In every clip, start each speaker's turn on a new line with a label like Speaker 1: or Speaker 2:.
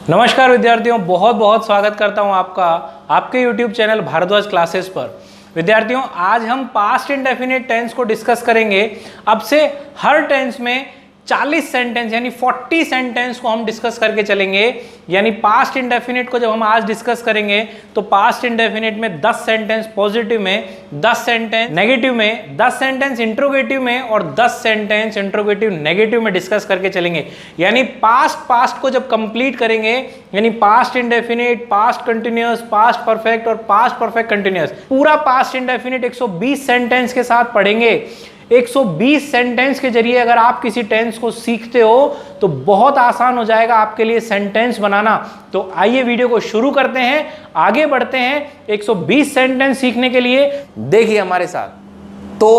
Speaker 1: नमस्कार विद्यार्थियों, बहुत बहुत स्वागत करता हूं आपका आपके YouTube चैनल भारद्वाज क्लासेस पर। विद्यार्थियों, आज हम पास्ट इंडेफिनिट टेंस को डिस्कस करेंगे। अब से हर टेंस में 40 सेंटेंस यानी 40 सेंटेंस को हम डिस्कस करके चलेंगे। यानी पास्ट इंडेफिनिट को जब हम आज डिस्कस करेंगे तो पास्ट इंडेफिनिट में 10 सेंटेंस पॉजिटिव में, 10 सेंटेंस नेगेटिव में, 10 सेंटेंस इंट्रोगेटिव में और 10 सेंटेंस इंट्रोगेटिव नेगेटिव में डिस्कस करके चलेंगे। यानी पास्ट को जब कंप्लीट करेंगे, यानी past indefinite, past continuous, past perfect और पास्ट परफेक्ट कंटिन्यूअस, पूरा पास्ट इंडेफिनिट 120 सेंटेंस के साथ पढ़ेंगे। 120 सेंटेंस के जरिए अगर आप किसी टेंस को सीखते हो तो बहुत आसान हो जाएगा आपके लिए सेंटेंस बनाना। तो आइए वीडियो को शुरू करते हैं, आगे बढ़ते हैं 120 सेंटेंस सीखने के लिए। देखिए हमारे साथ तो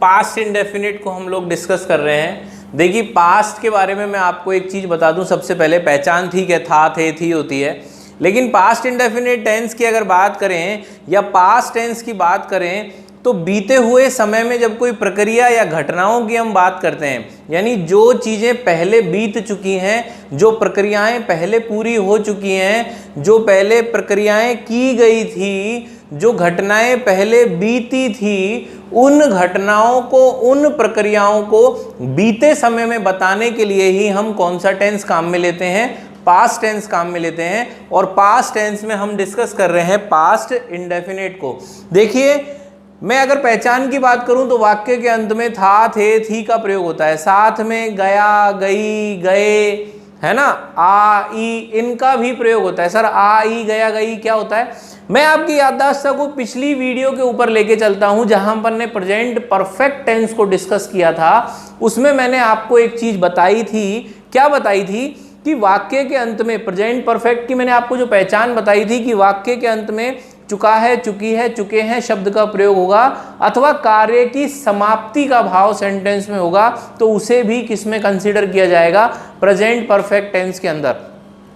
Speaker 1: पास्ट इंडेफिनिट को हम लोग डिस्कस कर रहे हैं। देखिए पास्ट के बारे में मैं आपको एक चीज बता दूं। सबसे पहले पहचान ठीक है, था, थे, थी होती है, लेकिन पास्ट इंडेफिनिट टेंस की अगर बात करें या पास्ट टेंस की बात करें तो बीते हुए समय में जब कोई प्रक्रिया या घटनाओं की हम बात करते हैं, यानी जो चीज़ें पहले बीत चुकी हैं, जो प्रक्रियाएं पहले पूरी हो चुकी हैं, जो पहले प्रक्रियाएं की गई थी, जो घटनाएं पहले बीती थी, उन घटनाओं को, उन प्रक्रियाओं को बीते समय में बताने के लिए ही हम कौन सा टेंस काम में लेते हैं? पास्ट टेंस काम में लेते हैं। और पास्ट टेंस में हम डिस्कस कर रहे हैं पास्ट इंडेफिनिट को। देखिए, मैं अगर पहचान की बात करूं तो वाक्य के अंत में था, थे, थी का प्रयोग होता है। साथ में गया, गई, गए, है ना, आ, ई, इनका भी प्रयोग होता है। सर आ, ई, गया, गई क्या होता है? मैं आपकी याददाश्त को पिछली वीडियो के ऊपर लेके चलता हूं जहां पर ने प्रेजेंट परफेक्ट टेंस को डिस्कस किया था। उसमें मैंने आपको एक चीज बताई थी। क्या बताई थी? कि वाक्य के अंत में प्रेजेंट परफेक्ट की मैंने आपको जो पहचान बताई थी कि वाक्य के अंत में चुका है, चुकी है, चुके हैं शब्द का प्रयोग होगा अथवा कार्य की समाप्ति का भाव सेंटेंस में होगा, तो उसे भी किसमें कंसीडर किया जाएगा? प्रेजेंट परफेक्ट टेंस के अंदर।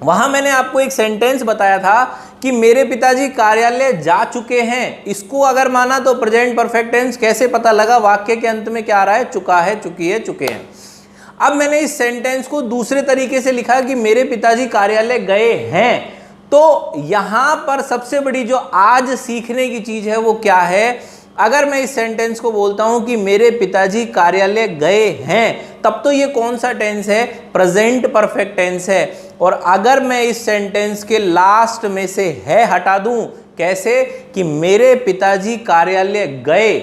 Speaker 1: वहां मैंने आपको एक सेंटेंस बताया था कि मेरे पिताजी कार्यालय जा चुके हैं। इसको अगर माना तो प्रेजेंट परफेक्ट टेंस कैसे पता लगा? वाक्य के अंत में क्या आ रहा है? चुका है, चुकी है, चुके हैं। अब मैंने इस सेंटेंस को दूसरे तरीके से लिखा कि मेरे पिताजी कार्यालय गए हैं। तो यहां पर सबसे बड़ी जो आज सीखने की चीज है वो क्या है? अगर मैं इस सेंटेंस को बोलता हूं कि मेरे पिताजी कार्यालय गए हैं, तब तो ये कौन सा टेंस है? प्रेजेंट परफेक्ट टेंस है। और अगर मैं इस सेंटेंस के लास्ट में से है हटा दूं, कैसे? कि मेरे पिताजी कार्यालय गए,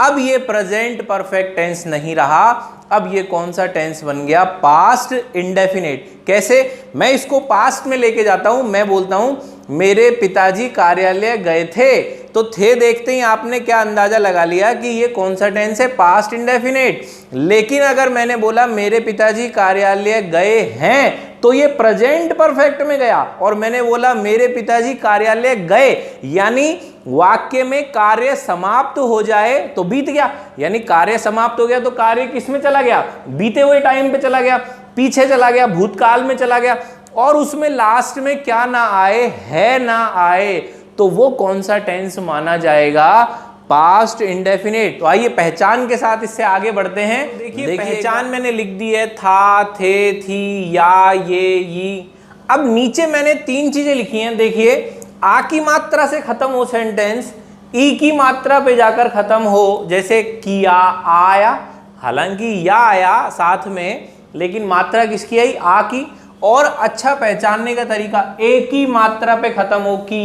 Speaker 1: अब ये प्रेजेंट परफेक्ट टेंस नहीं रहा, अब ये कौन सा टेंस बन गया? Past indefinite. कैसे? मैं इसको पास्ट में लेके जाता हूं। मैं बोलता हूं मेरे पिताजी कार्यालय गए थे, तो थे देखते ही आपने क्या अंदाजा लगा लिया कि ये कौन सा टेंस है? Past indefinite. लेकिन अगर मैंने बोला मेरे पिताजी कार्यालय गए हैं, तो ये प्रेजेंट परफेक्ट में गया। और मैंने बोला मेरे पिताजी कार्यालय गए, यानी वाक्य में कार्य समाप्त हो जाए तो बीत गया। यानी कार्य समाप्त हो गया तो कार्य किस में चला गया? बीते हुए टाइम पे चला गया, पीछे चला गया, भूतकाल में चला गया। और उसमें लास्ट में क्या ना आए? है ना आए, तो वो कौन सा टेंस माना जाएगा? Past indefinite. तो आइए पहचान के साथ इससे आगे बढ़ते हैं। देखिए पहचान मैंने लिख दी है, था, थे, थी, या, ये, ई। अब नीचे मैंने 3 चीजें लिखी हैं। देखिए, आ की मात्रा से खत्म हो सेंटेंस, ई की मात्रा पे जाकर खत्म हो, जैसे किया, आया। हालांकि या आया साथ में, लेकिन मात्रा किसकी आई? आ की। और अच्छा पहचानने का तरीका, ए की मात्रा पे खत्म हो कि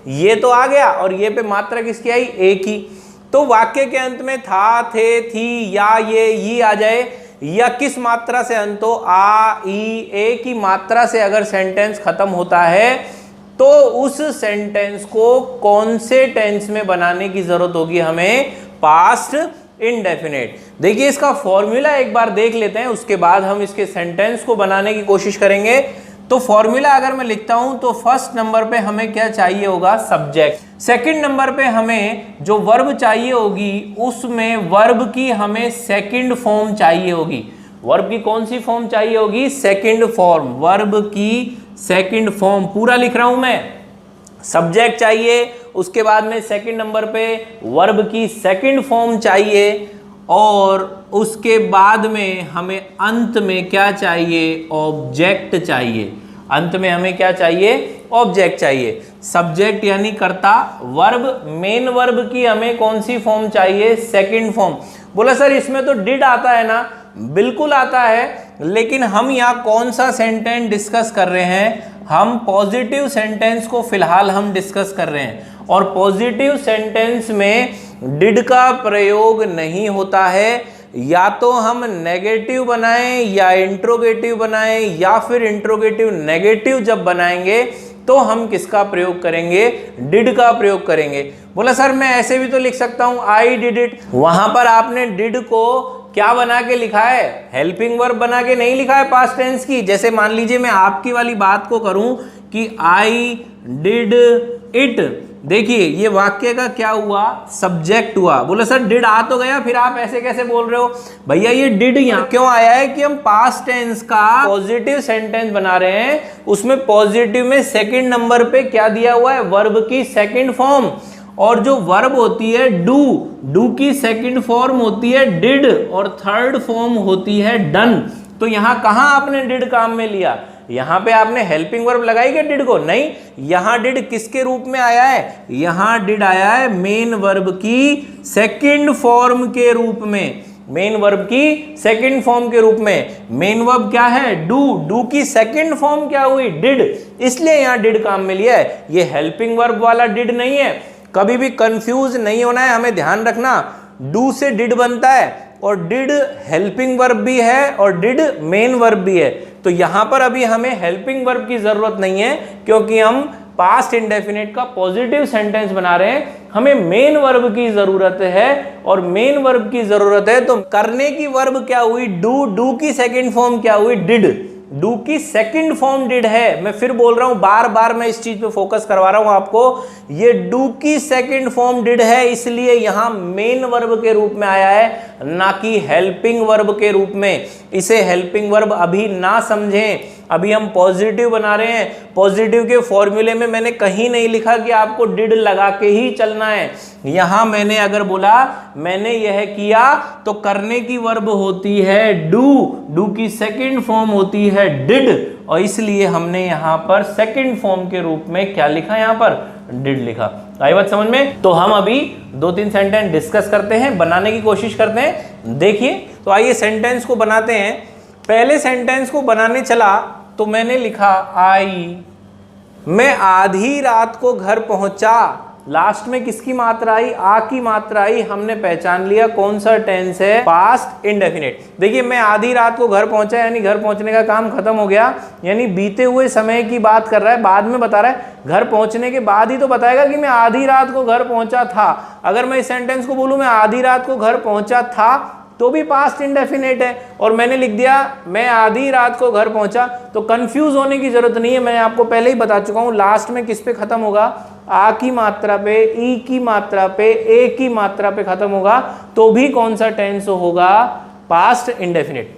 Speaker 1: ये तो आ गया और ये पे मात्रा किसकी आई? ए की। तो वाक्य के अंत में था, थे, थी, या, ये आ जाए, या किस मात्रा से अंत हो? आ, ई, ए की मात्रा से अगर सेंटेंस खत्म होता है तो उस सेंटेंस को कौन से टेंस में बनाने की जरूरत होगी हमें? Past indefinite. देखिए इसका फॉर्मूला एक बार देख लेते हैं, उसके बाद हम इसके सेंटेंस को बनाने की कोशिश करेंगे। तो फॉर्मूला अगर मैं लिखता हूं तो फर्स्ट नंबर पे हमें क्या चाहिए होगा? सब्जेक्ट। सेकंड नंबर पे हमें जो वर्ब चाहिए होगी, उसमें वर्ब की हमें सेकंड फॉर्म चाहिए होगी। वर्ब की कौन सी फॉर्म चाहिए होगी? Second form. वर्ब की सेकंड फॉर्म पूरा लिख रहा हूं मैं। सब्जेक्ट चाहिए, उसके बाद में सेकंड नंबर पे वर्ब की सेकंड फॉर्म चाहिए, और उसके बाद में हमें अंत में क्या चाहिए? ऑब्जेक्ट चाहिए। अंत में हमें क्या चाहिए, ऑब्जेक्ट चाहिए। सब्जेक्ट यानी कर्ता, वर्ब, मेन वर्ब की हमें कौन सी फॉर्म चाहिए, सेकंड फॉर्म। बोला सर इसमें तो डिड आता है ना, बिल्कुल आता है, लेकिन हम यहाँ कौन सा सेंटेंस डिस्कस कर रहे हैं, हम पॉजिटिव सेंटेंस को फिलहाल हम डिस्कस कर रहे हैं। और पॉजिटिव सेंटेंस में डिड का प्रयोग नहीं होता है, या तो हम नेगेटिव बनाएं या इंट्रोगेटिव बनाएं, या फिर इंट्रोगेटिव नेगेटिव जब बनाएंगे तो हम किसका प्रयोग करेंगे, डिड का प्रयोग करेंगे। बोला सर मैं ऐसे भी तो लिख सकता हूं आई डिड इट, वहां पर आपने डिड को क्या बना के लिखा है, हेल्पिंग वर्ब बना के नहीं लिखा है पास्ट टेंस की। जैसे मान लीजिए मैं आपकी वाली बात को करूं कि आई डिड इट, देखिए ये वाक्य का क्या हुआ, सब्जेक्ट हुआ। बोले सर डिड आ तो गया, फिर आप ऐसे कैसे बोल रहे हो। भैया ये डिड यहाँ क्यों आया है कि हम पास्ट टेंस का पॉजिटिव सेंटेंस बना रहे हैं, उसमें पॉजिटिव में सेकंड नंबर पे क्या दिया हुआ है, वर्ब की सेकंड फॉर्म। और जो वर्ब होती है डू की सेकंड फॉर्म होती है डिड, और थर्ड फॉर्म होती है डन। तो यहाँ कहाँ आपने डिड काम में लिया, यहाँ पे आपने हेल्पिंग वर्ब लगाई क्या डिड को, नहीं। यहाँ डिड किसके रूप में आया है, यहाँ डिड आया है मेन वर्ब की सेकंड फॉर्म के रूप में, मेन वर्ब की सेकंड फॉर्म के रूप में। मेन वर्ब क्या है, डू की सेकंड फॉर्म क्या हुई, डिड, इसलिए यहाँ डिड काम में लिया है। ये हेल्पिंग वर्ब वाला डिड नहीं है। कभी भी कंफ्यूज नहीं होना है, हमें ध्यान रखना, डू से डिड बनता है, और डिड हेल्पिंग वर्ब भी है और डिड मेन वर्ब भी है। तो यहां पर अभी हमें हेल्पिंग वर्ब की जरूरत नहीं है, क्योंकि हम पास्ट इंडेफिनिट का पॉजिटिव सेंटेंस बना रहे हैं। हमें मेन वर्ब की जरूरत है, और मेन वर्ब की जरूरत है तो करने की वर्ब क्या हुई, डू की सेकंड फॉर्म क्या हुई, डिड। डू की सेकंड फॉर्म डिड है। मैं फिर बोल रहा हूं, बार बार मैं इस चीज पे फोकस करवा रहा हूं आपको, ये डू की सेकंड फॉर्म डिड है, इसलिए यहां मेन वर्ब के रूप में आया है, ना कि हेल्पिंग वर्ब के रूप में। इसे हेल्पिंग वर्ब अभी ना समझें, अभी हम पॉजिटिव बना रहे हैं। पॉजिटिव के फॉर्मूले में मैंने कहीं नहीं लिखा कि आपको डिड लगा के ही चलना है। यहां मैंने अगर बोला मैंने यह किया, तो करने की वर्ब होती है डू की सेकंड फॉर्म होती है डिड, और इसलिए हमने यहां पर सेकंड फॉर्म के रूप में क्या लिखा, यहां पर डिड लिखा। आई बात समझ में। तो हम अभी 2-3 सेंटेंस डिस्कस करते हैं, बनाने की कोशिश करते हैं। देखिए तो आइए सेंटेंस को बनाते हैं। पहले सेंटेंस को बनाने चला तो मैंने लिखा आई, मैं आधी रात को घर पहुंचा। लास्ट में किसकी मात्रा आई, आ की मात्रा आई। हमने पहचान लिया कौन सा टेंस है, पास्ट इंडेफिनिट। देखिए मैं आधी रात को घर पहुंचा, यानी घर पहुंचने का काम खत्म हो गया, यानी बीते हुए समय की बात कर रहा है, बाद में बता रहा है। घर पहुंचने के बाद ही तो बताएगा कि मैं आधी रात को घर पहुंचा था। अगर मैं इस सेंटेंस को बोलूं मैं आधी रात को घर पहुंचा था, तो भी पास्ट इंडेफिनिट है, और मैंने लिख दिया मैं आधी रात को घर पहुंचा, तो कंफ्यूज होने की जरूरत नहीं है। मैं आपको पहले ही बता चुका हूं, लास्ट में किस पे खत्म होगा, आ की मात्रा पे, ई की मात्रा पे, ए की मात्रा पे खत्म होगा, तो भी कौन सा टेंस होगा, पास्ट इंडेफिनिट।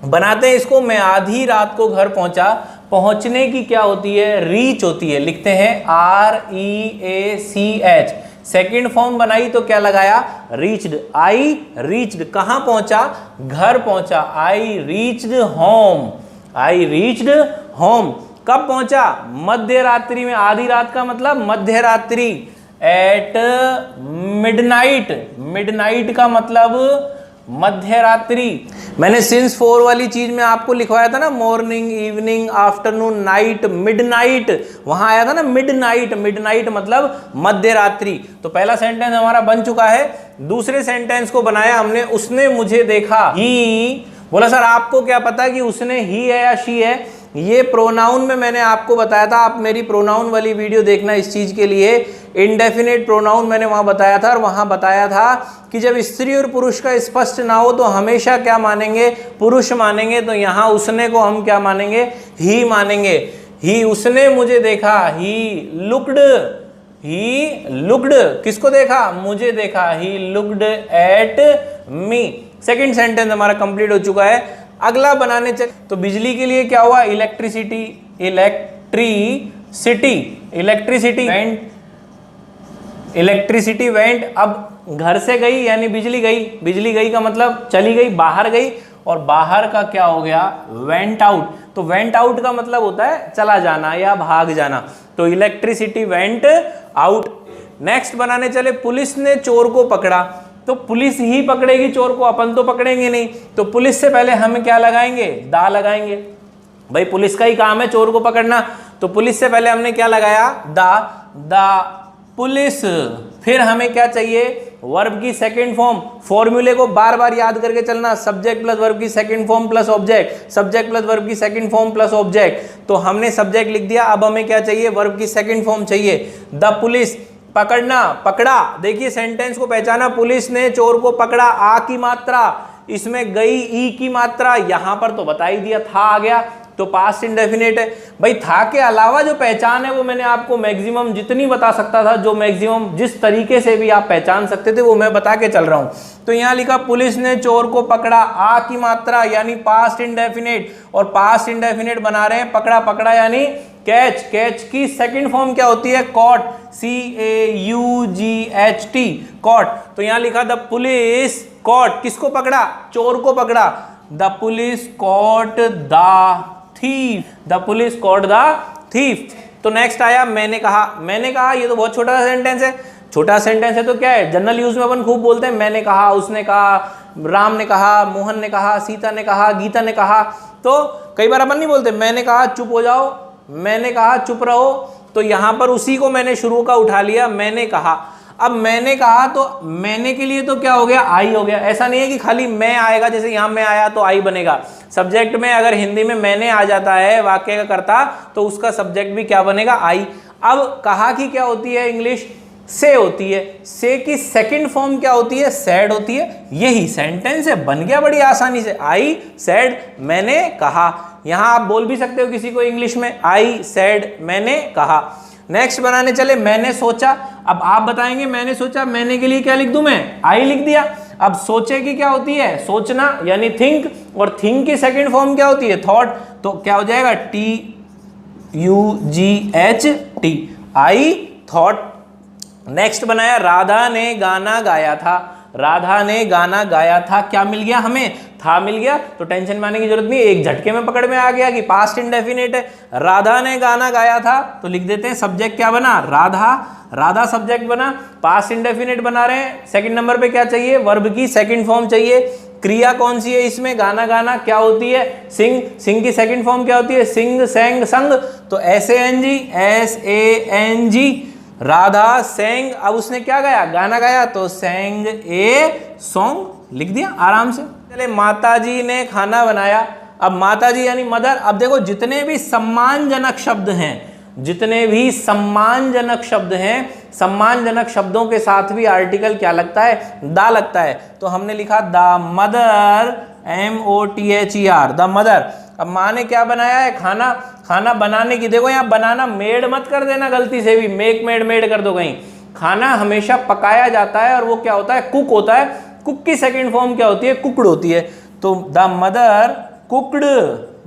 Speaker 1: बनाते हैं इसको। मैं आधी रात को घर पहुंचा, पहुंचने की क्या होती है, रीच होती है। लिखते हैं REACH। सेकेंड फॉर्म बनाई तो क्या लगाया, रीच्ड। आई रीच्ड, कहां पहुंचा, घर पहुंचा। I reached home, I reached home. कब पहुंचा, मध्य रात्रि में। आधी रात का मतलब मध्य रात्रि, एट मिडनाइट। मिडनाइट का मतलब मध्य रात्रि। मैंने सिंस 4 वाली चीज में आपको लिखवाया था ना, morning, evening, afternoon, night, midnight, वहां आया था ना मिडनाइट। मिडनाइट मतलब मध्य रात्रि। तो पहला सेंटेंस हमारा बन चुका है। दूसरे सेंटेंस को बनाया हमने, उसने मुझे देखा। ही, बोला सर आपको क्या पता कि उसने ही है या शी है। ये प्रोनाउन में मैंने आपको बताया था, आप मेरी प्रोनाउन वाली वीडियो देखना इस चीज के लिए। इंडेफिनिट प्रोनाउन मैंने वहां बताया था, और वहां बताया था कि जब स्त्री और पुरुष का स्पष्ट ना हो तो हमेशा क्या मानेंगे, पुरुष मानेंगे। तो यहां उसने को हम क्या मानेंगे, ही मानेंगे। ही, उसने मुझे देखा। ही लुक्ड, ही लुक्ड, किसको देखा, मुझे देखा। He looked at me. Second sentence हमारा कंप्लीट हो चुका है। अगला बनाने चल, तो बिजली के लिए क्या हुआ, electricity, electricity, electricity went, electricity went. अब घर से गई यानी बिजली गई। बिजली गई का मतलब चली गई, बाहर गई, और बाहर का क्या हो गया, वेंट आउट। तो वेंट आउट का मतलब होता है चला जाना या भाग जाना, तो इलेक्ट्रिसिटी वेंट आउट। नेक्स्ट बनाने चले, पुलिस ने चोर को पकड़ा। तो पुलिस ही पकड़ेगी चोर को, अपन तो पकड़ेंगे नहीं, तो पुलिस से पहले हम क्या लगाएंगे, दा लगाएंगे। भाई पुलिस का ही काम है चोर को पकड़ना, तो पुलिस से पहले हमने क्या लगाया, दा पुलिस। फिर हमें क्या चाहिए, वर्ब की सेकंड फॉर्म। फॉर्मूले को बार बार याद करके चलना, सब्जेक्ट प्लस वर्ब की second form plus object, subject plus verb की सेकंड फॉर्म प्लस ऑब्जेक्ट। तो हमने सब्जेक्ट लिख दिया, अब हमें क्या चाहिए, वर्ब की सेकंड फॉर्म चाहिए। द पुलिस, पकड़ना, पकड़ा। देखिए सेंटेंस को पहचाना, पुलिस ने चोर को पकड़ा, आ की मात्रा, इसमें गई ई की मात्रा, यहां पर तो बता ही दिया, था आ गया, तो पास्ट इंडेफिनिट है। भाई था के अलावा जो पहचान है वो मैंने आपको मैक्सिमम जितनी बता सकता था, जो मैक्सिमम जिस तरीके से भी आप पहचान सकते थे वो मैं बता के चल रहा हूं। तो यहां लिखा पुलिस ने चोर को पकड़ा, आ की मात्रा यानी पास्ट इंडेफिनिट, और पास्ट इंडेफिनिट बना रहे हैं पकड़ा, पकड़ा यानी कैच, कैच की सेकंड फॉर्म क्या होती है, कॉट, CAUGHT, कॉट। तो यहां लिखा द पुलिस कॉट, किसको पकड़ा, चोर को पकड़ा, the police caught the thief, the police caught the thief. तो नेक्स्ट आया मैंने कहा, मैंने कहा, ये तो बहुत छोटा सा सेंटेंस है, छोटा सेंटेंस है तो क्या है, जनरल यूज में अपन खूब बोलते हैं, मैंने कहा, उसने कहा, राम ने कहा, मोहन ने कहा, सीता ने कहा, गीता ने कहा। तो कई बार अपन नहीं बोलते मैंने कहा चुप हो जाओ, मैंने कहा चुप रहो, तो यहां पर उसी को मैंने शुरू का उठा लिया, मैंने कहा। अब मैंने कहा तो मैंने के लिए तो क्या हो गया, आई हो गया। ऐसा नहीं है कि खाली मैं आएगा, जैसे यहां मैं आया तो आई बनेगा। सब्जेक्ट में अगर हिंदी में मैंने आ जाता है वाक्य का कर्ता, तो उसका सब्जेक्ट भी क्या बनेगा, आई। अब कहा कि क्या होती है इंग्लिश, से होती है, से की सेकंड फॉर्म क्या होती है, सैड होती है। यही सेंटेंस है, बन गया बड़ी आसानी से, आई सैड, मैंने कहा। यहां आप बोल भी सकते हो किसी को इंग्लिश में, आई सैड, मैंने कहा। नेक्स्ट बनाने चले, मैंने सोचा। अब आप बताएंगे मैंने सोचा, मैंने के लिए क्या लिख दूं मैं, आई लिख दिया। अब सोचे की क्या होती है, सोचना यानी थिंक, और थिंक की सेकंड फॉर्म क्या होती है, थॉट। तो क्या हो जाएगा, TUGHT, आई थॉट। नेक्स्ट बनाया, राधा ने गाना गाया था। राधा ने गाना गाया था, क्या मिल गया हमें, था मिल गया, तो टेंशन मारने की जरूरत नहीं, एक झटके में पकड़ में आ गया कि पास्ट इंडेफिनिट है। राधा ने गाना गाया था, तो लिख देते हैं सब्जेक्ट क्या बना, राधा, राधा सब्जेक्ट बना, पास्ट इंडेफिनिट बना रहे हैं। सेकंड नंबर पे क्या चाहिए, वर्ब की सेकंड फॉर्म चाहिए। क्रिया कौन सी है इसमें, गाना, गाना क्या होती है, सिंग, सिंग की सेकंड फॉर्म क्या होती है, सिंग, सेंग, संग, तो SANG, राधा सेंग। अब उसने क्या गाया, गाना गाया, तो सेंग ए सॉन्ग, लिख दिया आराम से। चले, माताजी ने खाना बनाया। अब माताजी यानी मदर। अब देखो जितने भी सम्मानजनक शब्द हैं, जितने भी सम्मानजनक शब्द हैं, सम्मानजनक शब्दों के साथ भी आर्टिकल क्या लगता है, दा लगता है। तो हमने लिखा the mother, MOTHER, the mother. अब माँ ने क्या बनाया है, खाना। खाना बनाने की, देखो यहाँ बनाना मेड मत कर देना गलती से भी, मेक मेड मेड कर दो कहीं। खाना हमेशा पकाया जाता है और वो क्या होता है, कुक होता है। कुक की सेकंड फॉर्म क्या होती है, कुकड होती है। तो the mother cooked,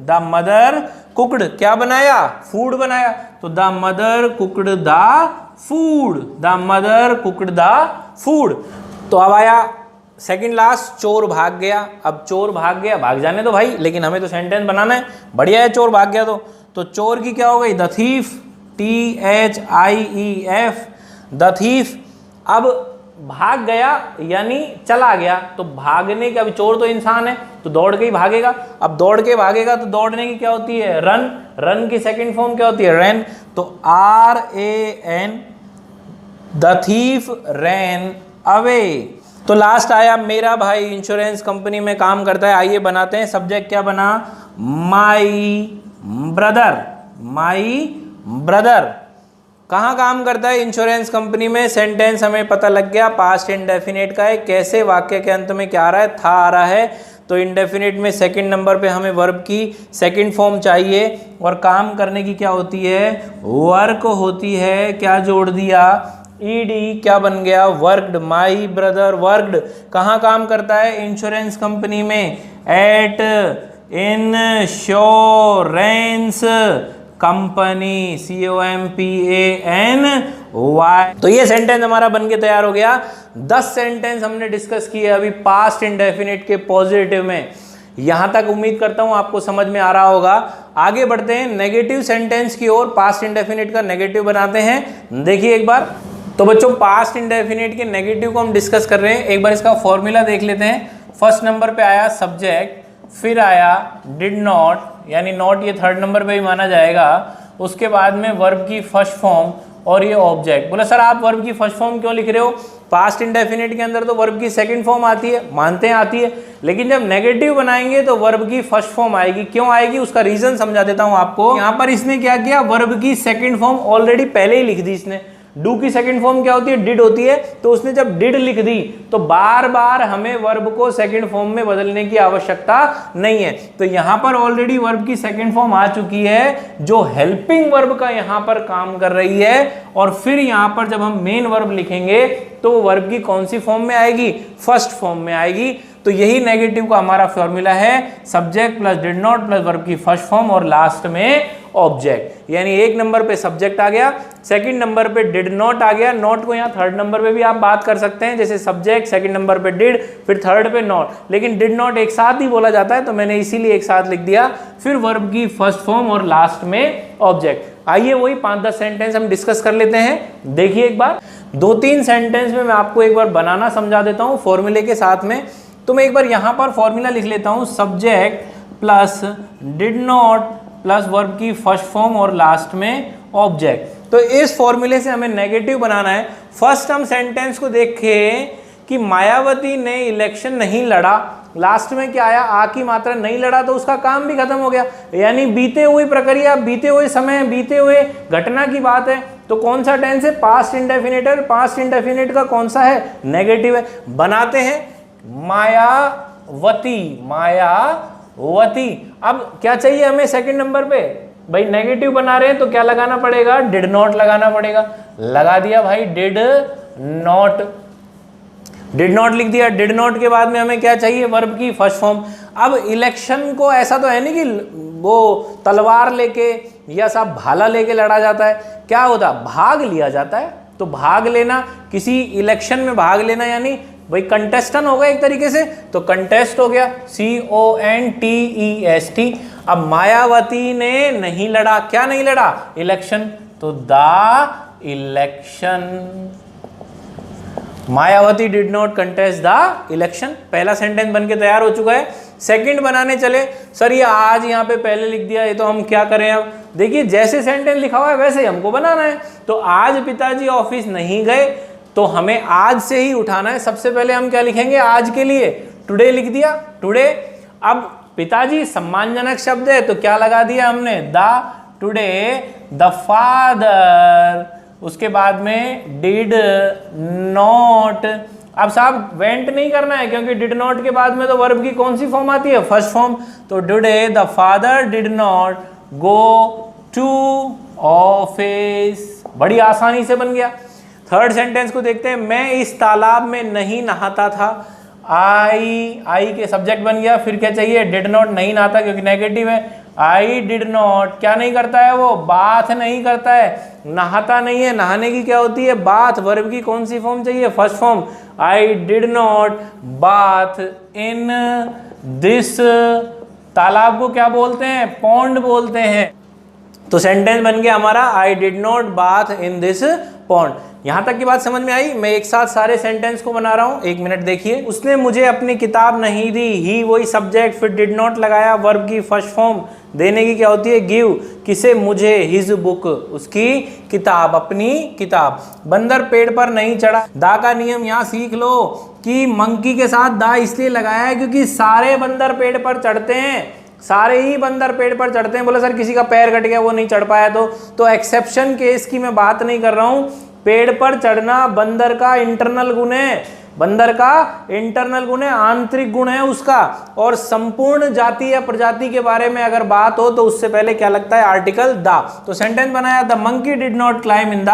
Speaker 1: the mother cooked, क्या बनाया, फूड बनाया। तो the mother cooked the food, the mother cooked the food. तो अब आया सेकंड लास्ट, चोर भाग गया। अब चोर भाग गया, भाग जाने दो भाई, लेकिन हमें तो सेंटेंस बनाना है। बढ़िया है, चोर भाग गया तो चोर की क्या हो गई, the thief, THIEF, the thief. अब भाग गया यानी चला गया, तो भागने के, अभी चोर तो इंसान है तो दौड़ के ही भागेगा। अब दौड़ के भागेगा तो दौड़ने की क्या होती है, रन, रन की सेकंड फॉर्म क्या होती है, रैन। तो RAN, the thief ran away. तो लास्ट आया, मेरा भाई इंश्योरेंस कंपनी में काम करता है। आइए बनाते हैं, सब्जेक्ट क्या बना, माई ब्रदर, माई ब्रदर। कहाँ काम करता है, इंश्योरेंस कंपनी में। सेंटेंस हमें पता लग गया, पास्ट इंडेफिनिट का है। कैसे, वाक्य के अंत में क्या आ रहा है, था आ रहा है। तो इंडेफिनिट में सेकंड नंबर पे हमें वर्ब की सेकंड फॉर्म चाहिए, और काम करने की क्या होती है, वर्क होती है। क्या जोड़ दिया, ED, क्या बन गया, वर्कड। My brother worked. कहाँ काम करता है, इंश्योरेंस कंपनी में। At insurance company, COMPANY। तो ये सेंटेंस हमारा बन के तैयार हो गया। 10 सेंटेंस हमने डिस्कस किए अभी पास्ट इंडेफिनिट के पॉजिटिव में। यहां तक उम्मीद करता हूं आपको समझ में आ रहा होगा। आगे बढ़ते हैं नेगेटिव सेंटेंस की ओर। पास्ट इंडेफिनिट का नेगेटिव बनाते हैं। देखिए एक बार, तो बच्चों पास्ट इंडेफिनिट के नेगेटिव को हम डिस्कस कर रहे हैं। एक बार इसका फॉर्मूला देख लेते हैं। फर्स्ट नंबर पे आया सब्जेक्ट, फिर आया डिड नॉट, यानी नॉट ये थर्ड नंबर पे ही माना जाएगा। उसके बाद में वर्ब की फर्स्ट फॉर्म और ये ऑब्जेक्ट। बोला सर आप वर्ब की फर्स्ट फॉर्म क्यों लिख रहे हो? पास्ट इंडेफिनिट के अंदर तो वर्ब की सेकंड फॉर्म आती है, मानते हैं आती है, लेकिन जब नेगेटिव बनाएंगे तो वर्ब की फर्स्ट फॉर्म आएगी। क्यों आएगी उसका रीजन समझा देता हूं आपको। यहां पर इसने क्या किया, वर्ब की सेकंड फॉर्म ऑलरेडी पहले ही लिख दी इसने। डू की सेकंड फॉर्म क्या होती है? डिड होती है। तो उसने जब डिड लिख दी तो बार बार हमें वर्ब को सेकंड फॉर्म में बदलने की आवश्यकता नहीं है। तो यहां पर ऑलरेडी वर्ब की सेकंड फॉर्म आ चुकी है जो हेल्पिंग वर्ब का यहां पर काम कर रही है। और फिर यहां पर जब हम मेन वर्ब लिखेंगे तो वर्ब की कौन सी फॉर्म में आएगी? फर्स्ट फॉर्म में आएगी। तो यही नेगेटिव का हमारा फॉर्मूला है, subject plus did not plus verb की फर्स्ट फॉर्म और लास्ट में ऑब्जेक्ट। यानी एक नंबर पे सब्जेक्ट आ गया, सेकंड नंबर पे डिड नॉट आ गया। नॉट को यहाँ थर्ड नंबर पे भी आप बात कर सकते हैं, जैसे सब्जेक्ट, सेकंड नंबर पे डिड, फिर थर्ड पे नॉट, लेकिन डिड नॉट एक साथ ही बोला जाता है तो मैंने इसीलिए एक साथ लिख दिया। फिर वर्ब की फर्स्ट फॉर्म और लास्ट में ऑब्जेक्ट। आइए वही 5-10 सेंटेंस हम डिस्कस कर लेते हैं। देखिए एक बार, 2-3 सेंटेंस में मैं आपको एक बार बनाना समझा देता हूँ फॉर्मूले के साथ में। तो मैं एक बार यहाँ पर फॉर्मूला लिख लेता हूँ, subject plus did not plus verb की फर्स्ट फॉर्म और लास्ट में ऑब्जेक्ट। तो इस फॉर्मूले से हमें नेगेटिव बनाना है। फर्स्ट हम सेंटेंस को देखें कि मायावती ने इलेक्शन नहीं लड़ा। लास्ट में क्या आया? आ की मात्रा, नहीं लड़ा तो उसका काम भी खत्म हो गया। यानी बीते हुई प्रक्रिया, बीते हुए समय, बीते हुए घटना की बात है। तो कौन सा टेंस है? पास्ट इंडेफिनिट है। पास्ट इंडेफिनिट का कौन सा है? नेगेटिव है। बनाते हैं मायावती, मायावती। अब क्या चाहिए हमें सेकंड नंबर पे? भाई नेगेटिव बना रहे हैं तो क्या लगाना पड़ेगा? डिड नॉट लगाना पड़ेगा। लगा दिया भाई डिड नॉट, डिड नॉट लिख दिया। डिड नॉट के बाद में हमें क्या चाहिए? वर्ब की फर्स्ट फॉर्म। अब इलेक्शन को ऐसा तो है नहीं कि वो तलवार लेके या सब भाला लेके लड़ा जाता है। क्या होता? भाग लिया जाता है। तो भाग लेना, किसी इलेक्शन में भाग लेना यानी भाई कंटेस्टेंट होगा एक तरीके से, तो कंटेस्ट हो गया, CONTEST। अब मायावती ने नहीं लड़ा। क्या नहीं लड़ा? इलेक्शन। तो the election. Mayawati did not contest the election. पहला सेंटेंस बन के तैयार हो चुका है। सेकंड बनाने चले। सर ये आज यहाँ पे पहले लिख दिया, ये तो हम क्या करें अब? देखिए जैसे सेंटेंस लिखा हुआ है वैसे ही हमको बनाना है। तो आज पिताजी ऑफिस नहीं गए, तो हमें आज से ही उठाना है। सबसे पहले हम क्या लिखेंगे? आज के लिए टुडे लिख दिया, टुडे। अब पिताजी सम्मानजनक शब्द है तो क्या लगा दिया हमने? The today the father. उसके बाद में डिड नॉट। अब साहब वेंट नहीं करना है क्योंकि डिड नॉट के बाद में तो वर्ब की कौन सी फॉर्म आती है? First form. तो today the father did not go to office. बड़ी आसानी से बन गया। थर्ड सेंटेंस को देखते हैं। मैं इस तालाब में नहीं नहाता था। आई के सब्जेक्ट बन गया। फिर क्या चाहिए? डिड नॉट, नहीं नहाता क्योंकि नेगेटिव है। आई डिड नॉट क्या नहीं करता है? वो बाथ नहीं करता है, नहाता नहीं है। नहाने की क्या होती है? बाथ। वर्ब की कौन सी फॉर्म चाहिए? First form. I did not bath in this. तालाब को क्या बोलते हैं? पॉन्ड बोलते हैं। तो सेंटेंस बन गया हमारा, आई did not bath in this pond. यहां तक की बात समझ में आई? मैं एक साथ सारे सेंटेंस को बना रहा हूं, एक मिनट देखिए। उसने मुझे अपनी किताब नहीं दी। ही वही सब्जेक्ट, फिर डिड नॉट लगाया। वर्ब की फर्स्ट फॉर्म। देने की क्या होती है? गिव। किसे? मुझे। हिज बुक, उसकी किताब, अपनी किताब। बंदर पेड़ पर नहीं चढ़ा। दा का नियम यहाँ सीख लो कि मंकी के साथ दा इसलिए लगाया है क्योंकि सारे बंदर पेड़ पर चढ़ते हैं, सारे ही बंदर पेड़ पर चढ़ते हैं। बोले सर किसी का पैर कट गया वो नहीं चढ़ पाया तो एक्सेप्शन केस की मैं बात नहीं कर रहा हूं। पेड़ पर चढ़ना बंदर का इंटरनल गुण है, बंदर का इंटरनल गुण है, आंतरिक गुण है उसका। और संपूर्ण जाति या प्रजाति के बारे में अगर बात हो तो उससे पहले क्या लगता है? Article the. तो सेंटेंस बनाया, the monkey did not climb in the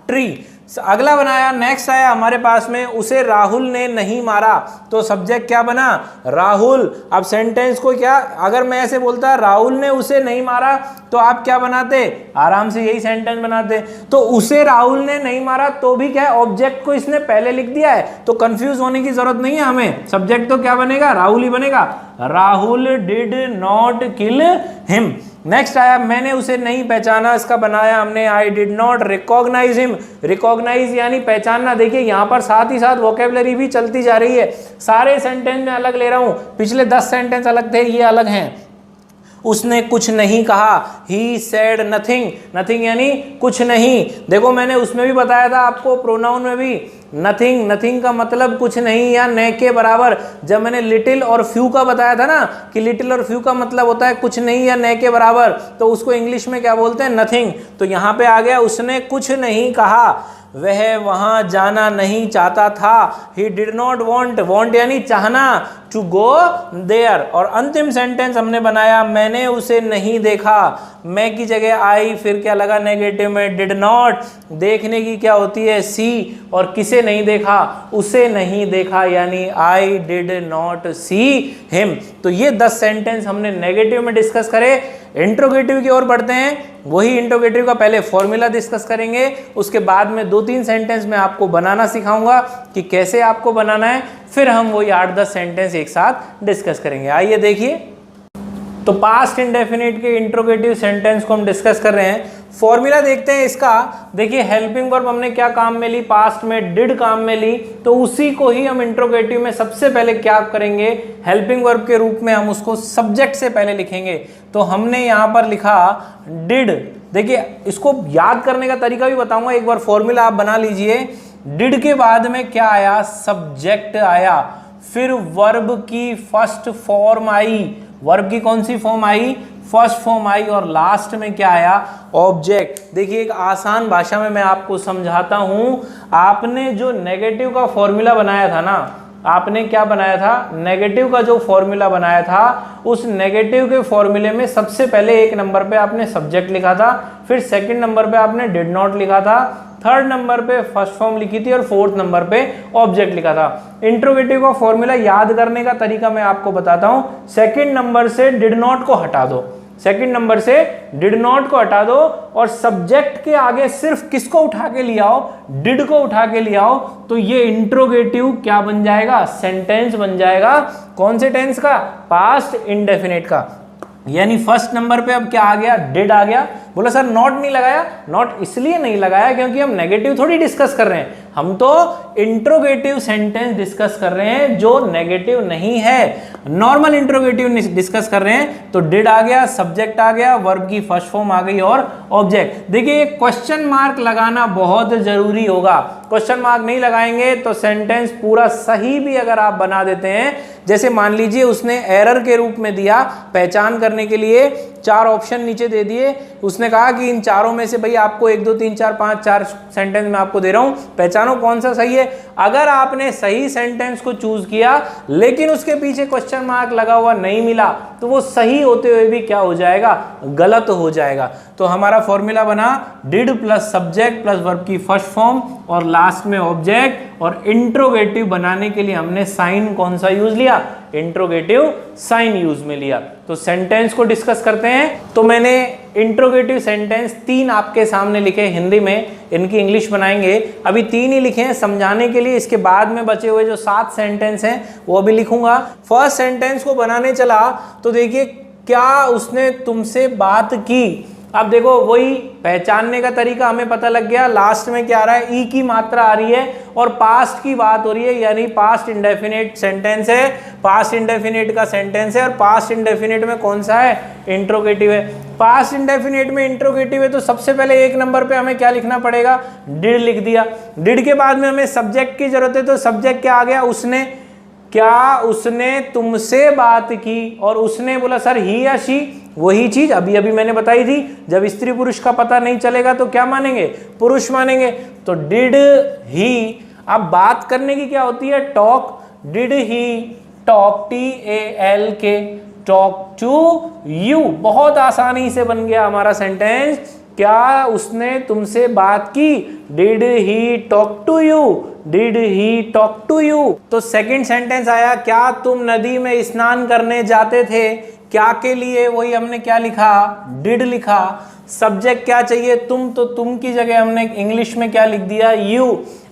Speaker 1: tree. अगला बनाया, नेक्स्ट आया हमारे पास में, उसे राहुल ने नहीं मारा। तो सब्जेक्ट क्या बना? राहुल। अब सेंटेंस को क्या, अगर मैं ऐसे बोलता राहुल ने उसे नहीं मारा तो आप क्या बनाते? आराम से यही सेंटेंस बनाते। तो उसे राहुल ने नहीं मारा तो भी क्या है? ऑब्जेक्ट को इसने पहले लिख दिया है, तो कंफ्यूज होने की जरूरत नहीं है हमें। सब्जेक्ट तो क्या बनेगा? राहुल ही बनेगा। Rahul did not kill him. Next आया, मैंने उसे नहीं पहचाना, इसका बनाया हमने I did not recognise him. Recognise यानी पहचानना। देखिए यहाँ पर साथ ही साथ वोकेबलरी भी चलती जा रही है, सारे सेंटेंस में अलग ले रहा हूं, पिछले 10 सेंटेंस अलग थे, ये अलग हैं। उसने कुछ नहीं कहा, ही सेड नथिंग। नथिंग यानी कुछ नहीं। देखो मैंने उसमें भी बताया था आपको, प्रोनाउन में भी, नथिंग, नथिंग का मतलब कुछ नहीं या न के बराबर। जब मैंने लिटिल और फ्यू का बताया था ना कि लिटिल और फ्यू का मतलब होता है कुछ नहीं या न के बराबर, तो उसको इंग्लिश में क्या बोलते हैं, नथिंग। तो यहाँ पे आ गया, उसने कुछ नहीं कहा, वह वहां जाना नहीं चाहता था, he did not want, want यानी चाहना, टू गो देयर। और अंतिम सेंटेंस हमने बनाया, मैंने उसे नहीं देखा, मैं की जगह आई, फिर क्या लगा नेगेटिव में, डिड नॉट। देखने की क्या होती है, सी, और किसे नहीं देखा, उसे नहीं देखा, यानी आई डिड नॉट सी हिम। तो ये 10 सेंटेंस हमने नेगेटिव में डिस्कस करे। इंट्रोगेटिव की ओर बढ़ते हैं, वही इंट्रोगेटिव का पहले फॉर्मूला डिस्कस करेंगे, उसके बाद में 2-3 सेंटेंस में आपको बनाना सिखाऊंगा कि कैसे आपको बनाना है, फिर हम वही 8-10 सेंटेंस एक साथ डिस्कस करेंगे। आइए देखिए, तो पास्ट इंडेफिनिट के इंट्रोगेटिव सेंटेंस को हम डिस्कस कर रहे हैं। फॉर्मूला देखते हैं इसका। देखिए हेल्पिंग वर्ब हमने क्या काम में ली, पास्ट में डिड काम में ली, तो उसी को ही हम इंट्रोगेटिव में सबसे पहले क्या करेंगे, हेल्पिंग वर्ब के रूप में हम उसको सब्जेक्ट से पहले लिखेंगे। तो हमने यहाँ पर लिखा डिड। देखिए इसको याद करने का तरीका भी बताऊंगा, एक बार फॉर्मूला आप बना लीजिए। डिड के बाद में क्या आया, सब्जेक्ट आया, फिर वर्ब की फर्स्ट फॉर्म आई, वर्ब की कौन सी form I, first form I, और लास्ट में क्या आया, ऑब्जेक्ट। देखिए एक आसान भाषा में मैं आपको समझाता हूं। आपने जो नेगेटिव का फॉर्मूला बनाया था ना, आपने क्या बनाया था, नेगेटिव का जो फॉर्मूला बनाया था, उस नेगेटिव के फॉर्मूले में सबसे पहले 1 नंबर पे आपने सब्जेक्ट लिखा था, फिर 2nd नंबर पे आपने डिड नॉट लिखा था, 3rd नंबर पे फर्स्ट फॉर्म लिखी थी, और 4th नंबर पे ऑब्जेक्ट लिखा था। इंट्रोगेटिव का फॉर्मूला याद करने का तरीका मैं आपको बताता हूं। 2nd नंबर से डिड नॉट को हटा दो, 2nd नंबर से डिड नॉट को हटा दो, और सब्जेक्ट के आगे सिर्फ किसको उठा के ले आओ, डिड को उठा के ले आओ, तो ये इंट्रोगेटिव क्या बन जाएगा, सेंटेंस बन जाएगा। कौन से टेंस का, पास्ट इंडेफिनिट का। यानी फर्स्ट नंबर पे अब क्या आ गया, डिड आ गया। बोला सर नॉट नहीं लगाया, नॉट इसलिए नहीं लगाया क्योंकि हम नेगेटिव थोड़ी डिस्कस कर रहे हैं, हम तो इंट्रोगेटिव सेंटेंस डिस्कस कर रहे हैं जो नेगेटिव नहीं है, नॉर्मल इंट्रोगेटिव डिस्कस कर रहे हैं। तो डिड आ गया, सब्जेक्ट आ गया, वर्ब की फर्स्ट फॉर्म आ गई, और ऑब्जेक्ट। देखिए क्वेश्चन मार्क लगाना बहुत जरूरी होगा, क्वेश्चन मार्क नहीं लगाएंगे तो सेंटेंस पूरा सही भी अगर आप बना देते हैं, जैसे मान लीजिए उसने एरर के रूप में दिया, पहचान करने के लिए 4 ऑप्शन नीचे दे दिए, उसने कहा कि इन चारों में से भाई आपको 1 2 3 4 5 4 सेंटेंस में आपको दे रहा हूं, पहचानो कौन सा सही है। अगर आपने सही सेंटेंस को चूज किया लेकिन उसके पीछे क्वेश्चन मार्क लगा हुआ नहीं मिला, तो वो सही होते हुए भी क्या हो जाएगा, गलत हो जाएगा। तो हमारा फॉर्मूला बना did plus subject plus verb की फर्स्ट फॉर्म और लास्ट में ऑब्जेक्ट, और इंट्रोगेटिव बनाने के लिए हमने साइन कौन सा यूज लिया, इंट्रोगेटिव साइन यूज में लिया। तो सेंटेंस को डिस्कस करते हैं। तो मैंने इंट्रोगेटिव सेंटेंस 3 आपके सामने लिखे हिंदी में, इनकी इंग्लिश बनाएंगे। अभी 3 ही लिखे हैं समझाने के लिए, इसके बाद में बचे हुए जो 7 सेंटेंस हैं वो भी लिखूंगा। फर्स्ट सेंटेंस को बनाने चला तो देखिए, क्या उसने तुमसे बात की। अब देखो वही पहचानने का तरीका हमें पता लग गया, लास्ट में क्या आ रहा है, ई की मात्रा आ रही है और पास्ट की बात हो रही है, यानी पास्ट इंडेफिनिट सेंटेंस है, पास्ट इंडेफिनिट का सेंटेंस है, और पास्ट इंडेफिनिट में कौन सा है, इंट्रोगेटिव है। पास्ट इंडेफिनिट में इंट्रोगेटिव है तो सबसे पहले 1 नंबर पे हमें क्या लिखना पड़ेगा, डिड लिख दिया। डिड के बाद में हमें सब्जेक्ट की जरूरत है, तो सब्जेक्ट क्या आ गया, उसने। क्या उसने तुमसे बात की, और उसने बोला सर ही या शी, वही चीज अभी अभी मैंने बताई थी, जब स्त्री पुरुष का पता नहीं चलेगा तो क्या मानेंगे, पुरुष मानेंगे। तो डिड ही, अब बात करने की क्या होती है, talk. Did he talk, TALK, talk to you. बहुत आसानी से बन गया हमारा सेंटेंस, क्या उसने तुमसे बात की, did he talk to you, did he talk to you. तो सेकंड सेंटेंस आया, क्या तुम नदी में स्नान करने जाते थे, क्या के लिए वही हमने क्या लिखा, डिड लिखा। सब्जेक्ट क्या चाहिए, तुम, तो तुम की जगह हमने इंग्लिश में क्या लिख दिया, यू।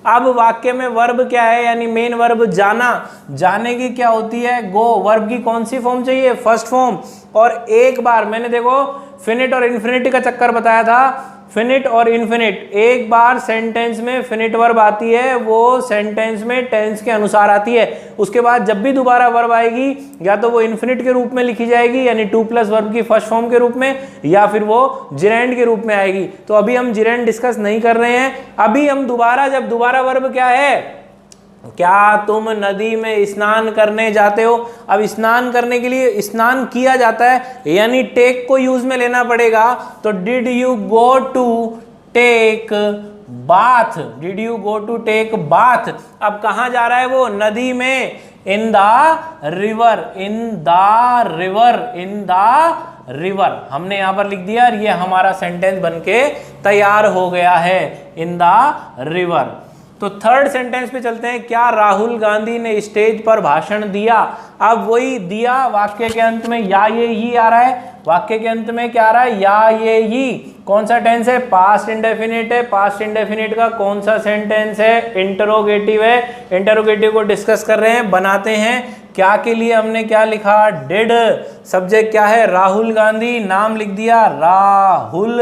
Speaker 1: अब वाक्य में वर्ब क्या है, यानी मेन वर्ब जाना, जाने की क्या होती है, गो। वर्ब की कौन सी फॉर्म चाहिए, फर्स्ट फॉर्म। और एक बार मैंने देखो फिनिट और इन्फिनिटी का चक्कर बताया था, फिनिट और इन्फिनिट, एक बार सेंटेंस में फिनिट वर्ब आती है वो सेंटेंस में टेंस के अनुसार आती है। उसके बाद जब भी दोबारा वर्ब आएगी या तो वो इन्फिनिट के रूप में लिखी जाएगी यानी 2+ वर्ब की फर्स्ट फॉर्म के रूप में, या फिर वो जिरेंड के रूप में आएगी। तो अभी हम जिरेंड डिस्कस नहीं कर रहे हैं। अभी हम जब दोबारा वर्ब क्या है, क्या तुम नदी में स्नान करने जाते हो। अब स्नान करने के लिए स्नान किया जाता है यानी टेक को यूज में लेना पड़ेगा। तो did you go to take bath, did you go to take bath. अब कहां जा रहा है वो, नदी में, in the river, in the river, in the river हमने यहां पर लिख दिया और ये हमारा सेंटेंस बनके तैयार हो गया है, इन द रिवर। तो थर्ड सेंटेंस पे चलते हैं। क्या राहुल गांधी ने स्टेज पर भाषण दिया। अब वही दिया, वाक्य के अंत में या ये ही आ रहा है, वाक्य के अंत में क्या आ रहा है, या ये ही। कौन सा टेंस है, पास्ट इंडेफिनिट है। पास्ट इंडेफिनिट का कौन सा सेंटेंस है, इंटरोगेटिव है। इंटरोगेटिव को डिस्कस कर रहे हैं, बनाते हैं। क्या के लिए हमने क्या लिखा, डिड। सब्जेक्ट क्या है, राहुल गांधी, नाम लिख दिया राहुल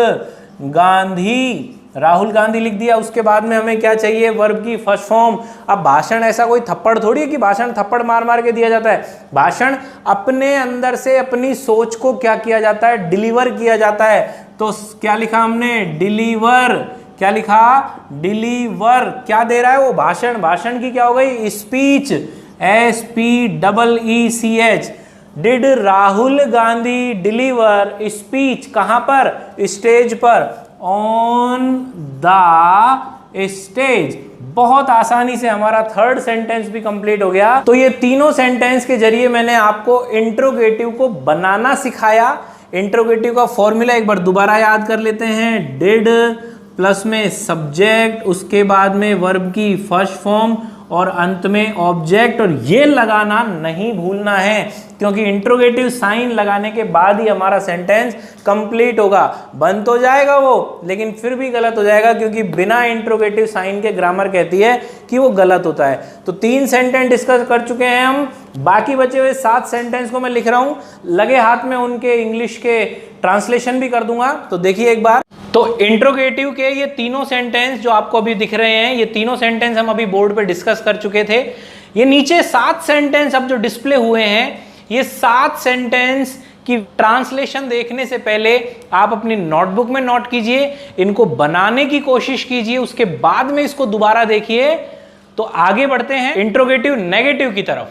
Speaker 1: गांधी, राहुल गांधी लिख दिया। उसके बाद में हमें क्या चाहिए, वर्ब की फर्स्ट फॉर्म। अब भाषण ऐसा कोई थप्पड़ थोड़ी है कि भाषण थप्पड़ मार मार के दिया जाता है। भाषण अपने अंदर से अपनी सोच को क्या किया जाता है, डिलीवर किया जाता है। तो क्या लिखा हमने, डिलीवर। क्या लिखा, डिलीवर। क्या दे रहा है वो, भाषण। भाषण की क्या हो गई, speech, SPEECH। Did Rahul Gandhi deliver speech, कहां पर, स्टेज पर, ऑन द स्टेज। बहुत आसानी से हमारा थर्ड सेंटेंस भी कंप्लीट हो गया। तो ये तीनों सेंटेंस के जरिए मैंने आपको इंट्रोगेटिव को बनाना सिखाया। इंट्रोगेटिव का फॉर्मूला एक बार दोबारा याद कर लेते हैं। डिड प्लस में सब्जेक्ट, उसके बाद में वर्ब की फर्स्ट फॉर्म और अंत में ऑब्जेक्ट। और ये लगाना नहीं भूलना है क्योंकि इंट्रोगेटिव साइन लगाने के बाद ही हमारा सेंटेंस कंप्लीट होगा। बन तो जाएगा वो, लेकिन फिर भी गलत हो जाएगा क्योंकि बिना इंट्रोगेटिव साइन के ग्रामर कहती है कि वो गलत होता है। तो 3 सेंटेंस डिस्कस कर चुके हैं हम। बाकी बचे हुए 7 सेंटेंस को मैं लिख रहा हूं, लगे हाथ में उनके इंग्लिश के ट्रांसलेशन भी कर दूंगा। तो देखिए एक बार। तो इंट्रोगेटिव के ये तीनों सेंटेंस जो आपको अभी दिख रहे हैं, ये तीनों सेंटेंस हम अभी बोर्ड पे डिस्कस कर चुके थे। ये नीचे 7 सेंटेंस अब जो डिस्प्ले हुए हैं, ये 7 सेंटेंस की ट्रांसलेशन देखने से पहले आप अपनी नोटबुक में नोट कीजिए, इनको बनाने की कोशिश कीजिए, उसके बाद में इसको दोबारा देखिए। तो आगे बढ़ते हैं इंट्रोगेटिव नेगेटिव की तरफ।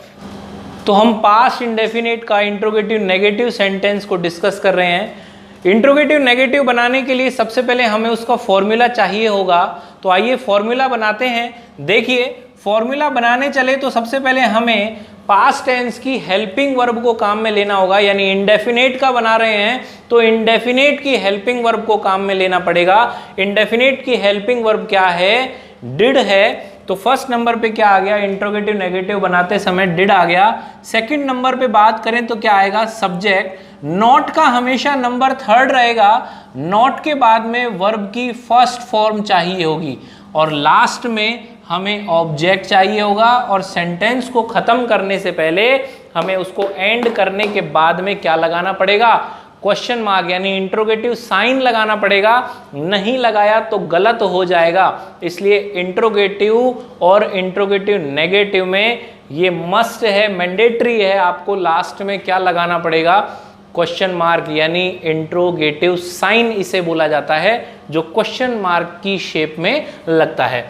Speaker 1: तो हम पास्ट इंडेफिनिट का इंट्रोगेटिव नेगेटिव सेंटेंस को डिस्कस कर रहे हैं। इंट्रोगेटिव नेगेटिव बनाने के लिए सबसे पहले हमें उसका फॉर्मूला चाहिए होगा। तो आइए फॉर्मूला बनाते हैं। देखिए फॉर्मूला बनाने चले तो सबसे पहले हमें पास्ट टेंस की हेल्पिंग वर्ब को काम में लेना होगा, यानी इंडेफिनेट का बना रहे हैं तो इंडेफिनेट की हेल्पिंग वर्ब को काम में लेना पड़ेगा। इंडेफिनेट की हेल्पिंग वर्ब क्या है, डिड है। तो फर्स्ट नंबर पे क्या आ गया, इंट्रोगेटिव नेगेटिव बनाते समय डिड आ गया। सेकंड नंबर पे बात करें तो क्या आएगा, सब्जेक्ट। नॉट का हमेशा नंबर 3rd रहेगा। नॉट के बाद में वर्ब की फर्स्ट फॉर्म चाहिए होगी और लास्ट में हमें ऑब्जेक्ट चाहिए होगा। और सेंटेंस को खत्म करने से पहले हमें उसको एंड करने के बाद में क्या लगाना पड़ेगा, क्वेश्चन मार्क यानी इंट्रोगेटिव साइन लगाना पड़ेगा। नहीं लगाया तो गलत हो जाएगा। इसलिए इंट्रोगेटिव और इंट्रोगेटिव नेगेटिव में ये मस्ट है, मैंडेटरी है, आपको लास्ट में क्या लगाना पड़ेगा, क्वेश्चन मार्क यानी इंट्रोगेटिव साइन इसे बोला जाता है, जो क्वेश्चन मार्क की शेप में लगता है।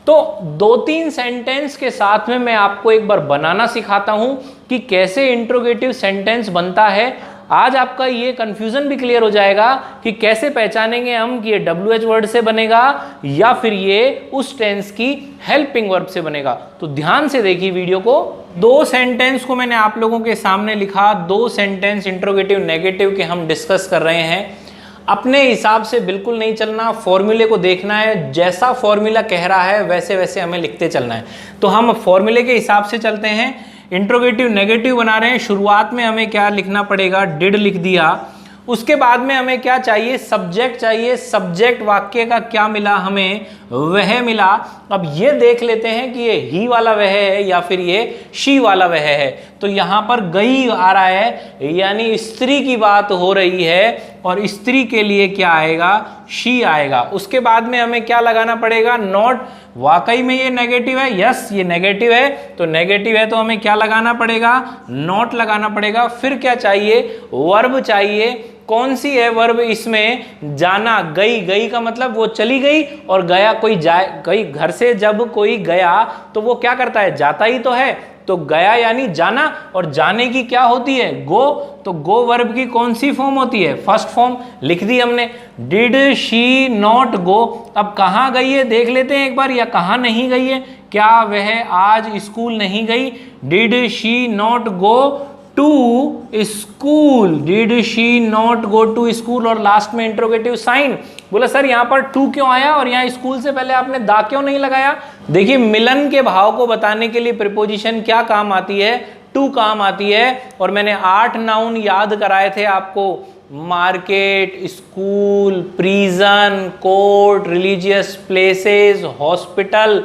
Speaker 1: तो 2-3 सेंटेंस के साथ में मैं आपको एक बार बनाना सिखाता हूं कि कैसे इंट्रोगेटिव सेंटेंस बनता है। आज आपका ये कंफ्यूजन भी क्लियर हो जाएगा कि कैसे पहचानेंगे हम कि ये WH वर्ड से बनेगा या फिर ये उस टेंस की हेल्पिंग वर्ब से बनेगा। तो ध्यान से देखिए वीडियो को। 2 सेंटेंस को मैंने आप लोगों के सामने लिखा, 2 सेंटेंस इंट्रोगेटिव नेगेटिव के हम डिस्कस कर रहे हैं। अपने हिसाब से बिल्कुल नहीं चलना, फॉर्मूले को देखना है, जैसा फॉर्मूला कह रहा है वैसे वैसे हमें लिखते चलना है। तो हम फॉर्मूले के हिसाब से चलते हैं। इंट्रोगेटिव नेगेटिव बना रहे हैं। शुरुआत में हमें क्या लिखना पड़ेगा, डिड लिख दिया। उसके बाद में हमें क्या चाहिए, सब्जेक्ट चाहिए। सब्जेक्ट वाक्य का क्या मिला हमें, वह मिला। अब ये देख लेते हैं कि ये ही वाला वह है या फिर ये शी वाला वह है। तो यहां पर गई आ रहा है, यानी स्त्री की बात हो रही है, और स्त्री के लिए क्या आएगा, शी आएगा। उसके बाद में हमें क्या लगाना पड़ेगा, नॉट। वाकई में ये नेगेटिव है, यस ये नेगेटिव है, तो नेगेटिव है तो हमें क्या लगाना पड़ेगा, नॉट लगाना पड़ेगा। फिर क्या चाहिए, वर्ब चाहिए। कौन सी है वर्ब इसमें, जाना। गई, गई का मतलब वो चली गई, और गया कोई जाए, गई घर से जब कोई गया तो वो क्या करता है, जाता ही तो है। तो गया यानी जाना, और जाने की क्या होती है, गो। तो गो वर्ब की कौन सी फॉर्म होती है, फर्स्ट फॉर्म लिख दी हमने। डिड शी नॉट गो, अब कहाँ गई है देख लेते हैं एक बार, या कहाँ नहीं गई है। क्या वह आज स्कूल नहीं गई, did she not go to school, did she not go to school, और लास्ट में इंट्रोगेटिव साइन। बोला सर यहाँ पर टू क्यों आया और यहाँ स्कूल से पहले आपने दा क्यों नहीं लगाया। देखिए मिलन के भाव को बताने के लिए प्रीपोजिशन क्या काम आती है, टू काम आती है। और मैंने 8 नाउन याद कराए थे आपको, market, school, prison, court, religious places, hospital,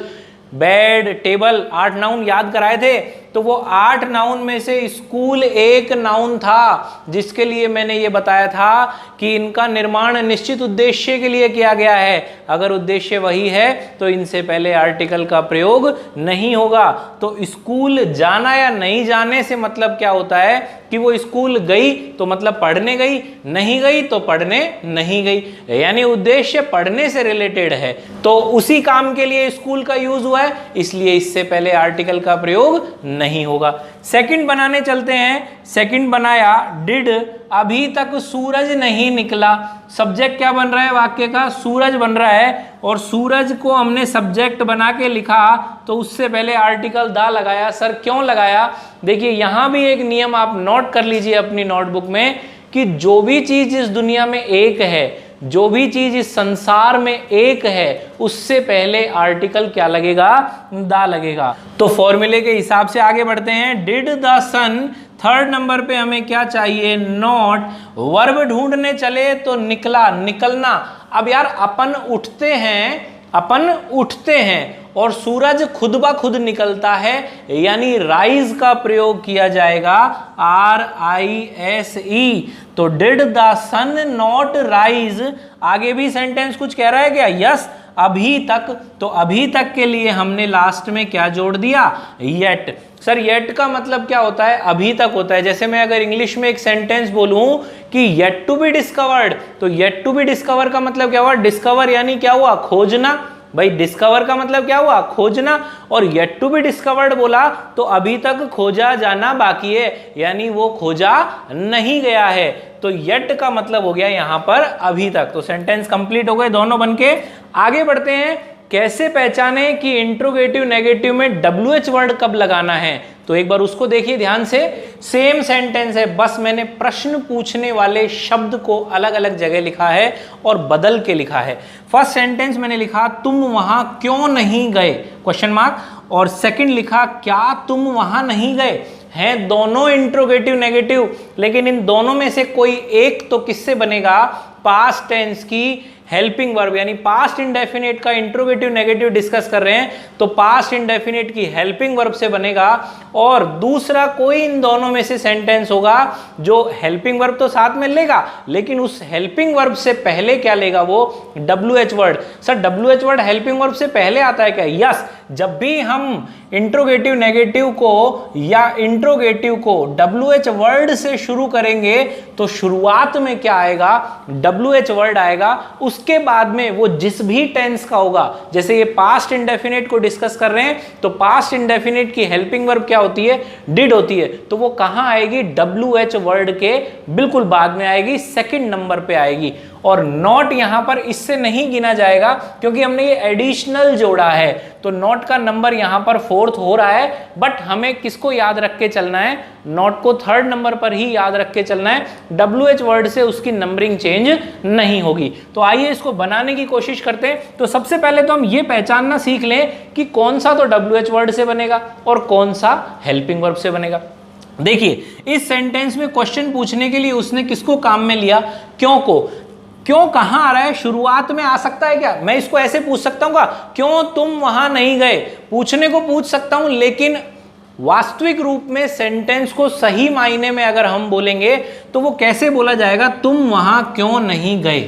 Speaker 1: bed, table, 8 noun याद कराए थे। तो वो 8 नाउन में से स्कूल एक नाउन था, जिसके लिए मैंने ये बताया था कि इनका निर्माण निश्चित उद्देश्य के लिए किया गया है। अगर उद्देश्य वही है तो इनसे पहले आर्टिकल का प्रयोग नहीं होगा। तो स्कूल जाना या नहीं जाने से मतलब क्या होता है कि वो स्कूल गई तो मतलब पढ़ने गई, नहीं गई तो पढ़ने नहीं गई, यानी उद्देश्य पढ़ने से रिलेटेड है। तो उसी काम के लिए स्कूल का यूज हुआ है, इसलिए इससे पहले आर्टिकल का प्रयोग नहीं होगा। सेकंड बनाने चलते हैं। सेकंड बनाया, डिड, अभी तक सूरज नहीं निकला। सब्जेक्ट क्या बन रहा है वाक्य का, सूरज बन रहा है, और सूरज को हमने सब्जेक्ट बना के लिखा तो उससे पहले आर्टिकल दा लगाया। सर क्यों लगाया, देखिए यहां भी एक नियम आप नोट कर लीजिए अपनी नोटबुक में, कि जो भी चीज इस दुनिया में एक है, जो भी चीज इस संसार में एक है, उससे पहले आर्टिकल क्या लगेगा, दा लगेगा। तो फॉर्मूले के हिसाब से आगे बढ़ते हैं। Did the sun, third number पे हमें क्या चाहिए, नॉट। वर्ब ढूंढने चले तो निकला, निकलना। अब यार अपन उठते हैं, अपन उठते हैं, और सूरज खुद ब खुद निकलता है, यानी राइज का प्रयोग किया जाएगा, RISE। तो did the sun not rise, आगे भी सेंटेंस कुछ कह रहा है क्या, यस अभी तक। तो अभी तक के लिए हमने लास्ट में क्या जोड़ दिया, येट। सर येट का मतलब क्या होता है, अभी तक होता है। जैसे मैं अगर इंग्लिश में एक सेंटेंस बोलूं कि येट टू बी डिस्कवर्ड, तो येट टू बी डिस्कवर का मतलब क्या हुआ, डिस्कवर यानी क्या हुआ, खोजना। भाई डिस्कवर का मतलब क्या हुआ, खोजना, और येट टू बी डिस्कवर्ड बोला तो अभी तक खोजा जाना बाकी है, यानी वो खोजा नहीं गया है। तो येट का मतलब हो गया यहां पर अभी तक। तो सेंटेंस कंप्लीट हो गए दोनों बनके। आगे बढ़ते हैं, कैसे पहचाने कि इंट्रोगेटिव नेगेटिव में WH वर्ड कब लगाना है, तो एक बार उसको देखिए ध्यान से। सेम सेंटेंस है, बस मैंने प्रश्न पूछने वाले शब्द को अलग अलग जगह लिखा है और बदल के लिखा है। फर्स्ट सेंटेंस मैंने लिखा तुम वहां क्यों नहीं गए, क्वेश्चन मार्क, और सेकंड लिखा क्या तुम वहां नहीं गए। हैं दोनों इंट्रोगेटिव नेगेटिव, लेकिन इन दोनों में से कोई एक तो किससे बनेगा, पास्ट टेंस की हेल्पिंग वर्ब, यानी पास्ट इंडेफिनिट का इंट्रोगेटिव नेगेटिव डिस्कस कर रहे हैं तो पास्ट इंडेफिनिट की हेल्पिंग वर्ब से बनेगा। और दूसरा कोई इन दोनों में से सेंटेंस होगा जो हेल्पिंग वर्ब तो साथ में लेगा, लेकिन उस हेल्पिंग वर्ब से पहले क्या लेगा, वो WH word. Sir WH word helping verb से पहले आता है क्या, यस। जब भी हम इंट्रोगेटिव नेगेटिव को या इंट्रोगेटिव को WH वर्ड से शुरू करेंगे तो शुरुआत में क्या आएगा, WH वर्ड आएगा। उसके बाद में वो जिस भी टेंस का होगा, जैसे ये पास्ट इंडेफिनिट को डिस्कस कर रहे हैं तो पास्ट इंडेफिनिट की हेल्पिंग वर्ब क्या होती है, डिड होती है। तो वो कहां आएगी, WH वर्ड के बिल्कुल बाद में आएगी, सेकंड नंबर पे आएगी। और नॉट यहां पर इससे नहीं गिना जाएगा क्योंकि हमने ये एडिशनल जोड़ा है, तो नॉट का नंबर यहां पर 4th हो रहा है। बट हमें किसको याद रख के चलना है, नॉट को 3rd नंबर पर ही याद रख के चलना है। WH वर्ड से उसकी नंबरिंग चेंज नहीं होगी। तो आइए इसको बनाने की कोशिश करते हैं। तो सबसे पहले तो हम ये पहचानना सीख लें कि कौन सा तो WH वर्ड से बनेगा और कौन सा हेल्पिंग वर्ब से बनेगा। देखिए इस सेंटेंस में क्वेश्चन पूछने के लिए उसने किसको काम में लिया, क्यों को। क्यों कहां आ रहा है, शुरुआत में आ सकता है क्या, मैं इसको ऐसे पूछ सकता हूँ, क्यों तुम वहां नहीं गए, पूछने को पूछ सकता हूं, लेकिन वास्तविक रूप में सेंटेंस को सही मायने में अगर हम बोलेंगे तो वो कैसे बोला जाएगा, तुम वहां क्यों नहीं गए,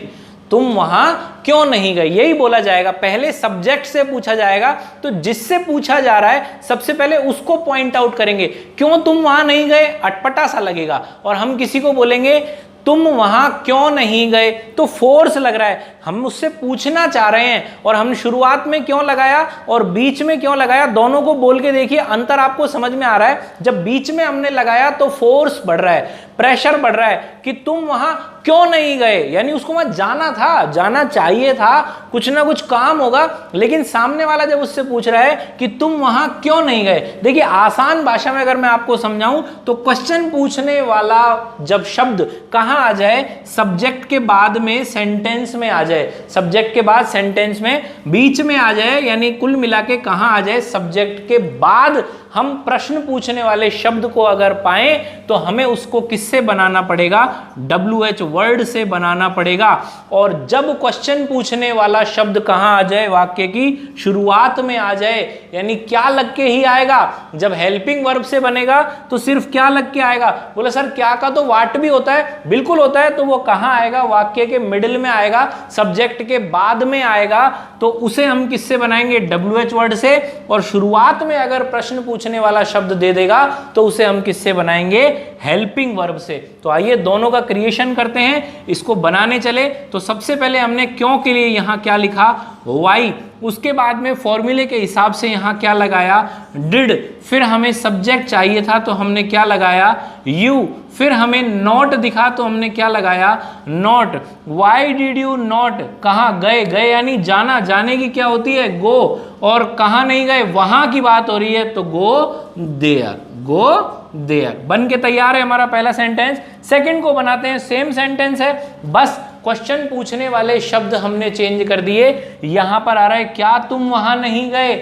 Speaker 1: तुम वहां क्यों नहीं गए, यही बोला जाएगा। पहले सब्जेक्ट से पूछा जाएगा, तो जिससे पूछा जा रहा है सबसे पहले उसको पॉइंट आउट करेंगे। क्यों तुम वहां नहीं गए, अटपटा सा लगेगा, और हम किसी को बोलेंगे तुम वहां क्यों नहीं गए, तो फोर्स लग रहा है, हम उससे पूछना चाह रहे हैं। और हम शुरुआत में क्यों लगाया और बीच में क्यों लगाया, दोनों को बोल के देखिए, अंतर आपको समझ में आ रहा है। जब बीच में हमने लगाया तो फोर्स बढ़ रहा है, प्रेशर बढ़ रहा है कि तुम वहां क्यों नहीं गए, यानी उसको वहां जाना था, जाना चाहिए था, कुछ ना कुछ काम होगा, लेकिन सामने वाला जब उससे पूछ रहा है कि तुम वहां क्यों नहीं गए। देखिए आसान भाषा में अगर मैं आपको समझाऊं तो क्वेश्चन पूछने वाला जब शब्द कहां आ जाए, सब्जेक्ट के बाद में सेंटेंस में आ जाए, सब्जेक्ट के बाद सेंटेंस में बीच में आ जाए, यानी कुल मिला के कहां आ जाए, सब्जेक्ट के बाद हम प्रश्न पूछने वाले शब्द को अगर पाएं तो हमें उसको किससे बनाना पड़ेगा, WH वर्ड से बनाना पड़ेगा। और जब क्वेश्चन पूछने वाला शब्द कहां आ जाए, वाक्य की शुरुआत में आ जाए, यानी क्या लग के ही आएगा। जब हेल्पिंग वर्ब से बनेगा तो सिर्फ क्या लग के आएगा, बोले सर क्या का तो वाट भी होता है, बिल्कुल होता है, तो वो कहां आएगा, वाक्य के मिडिल में आएगा, सब्जेक्ट के बाद में आएगा, तो उसे हम किससे बनाएंगे, WH वर्ड से। और शुरुआत में अगर प्रश्न पूछने वाला शब्द दे देगा तो उसे हम किससे बनाएंगे, हेल्पिंग वर्ब से। तो आइए दोनों का क्रिएशन करते हैं, इसको बनाने चले। तो सबसे पहले हमने क्यों के लिए यहां क्या लिखा, वाई, उसके बाद में फॉर्मूले के हिसाब से यहां क्या लगाया, डिड, फिर हमें सब्जेक्ट चाहिए था तो हमने क्या लगाया, यू, फिर हमें नॉट दिखा तो हमने क्या लगाया, not. Why did you not, कहाँ गए, गए यानी जाना, जाने की क्या होती है, गो, और कहाँ नहीं गए, वहां की बात हो रही है तो गो देयर, गो देयर। बन के तैयार है हमारा पहला सेंटेंस। सेकंड को बनाते हैं, सेम सेंटेंस है, बस क्वेश्चन पूछने वाले शब्द हमने चेंज कर दिए। यहां पर आ रहा है क्या तुम वहां नहीं गए,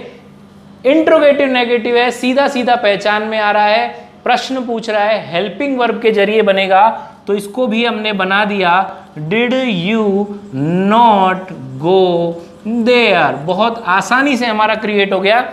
Speaker 1: इंट्रोगेटिव नेगेटिव है, सीधा सीधा पहचान में आ रहा है, प्रश्न पूछ रहा है, हेल्पिंग वर्ब के जरिए बनेगा, तो इसको भी हमने बना दिया, did you not go there. बहुत आसानी से हमारा क्रिएट हो गया।